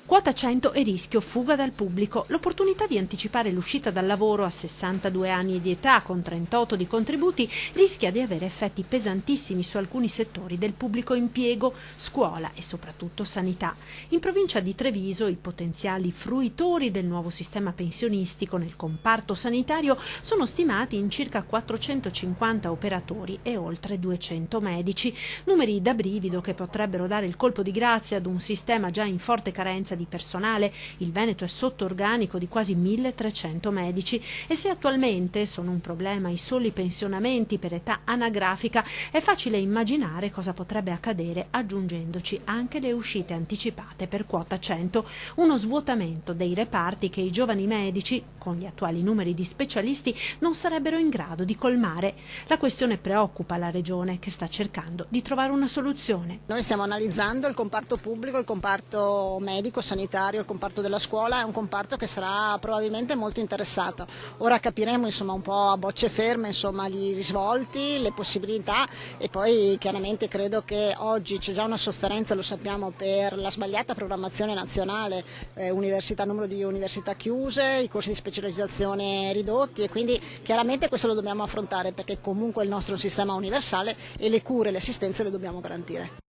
Quota 100 e rischio fuga dal pubblico. L'opportunità di anticipare l'uscita dal lavoro a 62 anni di età con 38 di contributi rischia di avere effetti pesantissimi su alcuni settori del pubblico impiego, scuola e soprattutto sanità. In provincia di Treviso i potenziali fruitori del nuovo sistema pensionistico nel comparto sanitario sono stimati in circa 450 operatori e oltre 200 medici. Numeri da brivido che potrebbero dare il colpo di grazia ad un sistema già in forte carenza di personale. Il Veneto è sotto organico di quasi 1300 medici e se attualmente sono un problema i soli pensionamenti per età anagrafica, è facile immaginare cosa potrebbe accadere aggiungendoci anche le uscite anticipate per quota 100, uno svuotamento dei reparti che i giovani medici, con gli attuali numeri di specialisti, non sarebbero in grado di colmare. La questione preoccupa la Regione, che sta cercando di trovare una soluzione. Noi stiamo analizzando il comparto pubblico, il comparto medico, sanitario, il comparto della scuola, è un comparto che sarà probabilmente molto interessato. Ora capiremo un po' a bocce ferme gli risvolti, le possibilità e poi chiaramente credo che oggi c'è già una sofferenza, lo sappiamo, per la sbagliata programmazione nazionale, numero di università chiuse, i corsi di specializzazione ridotti e quindi chiaramente questo lo dobbiamo affrontare perché comunque il nostro è un sistema universale e le cure e le assistenze le dobbiamo garantire.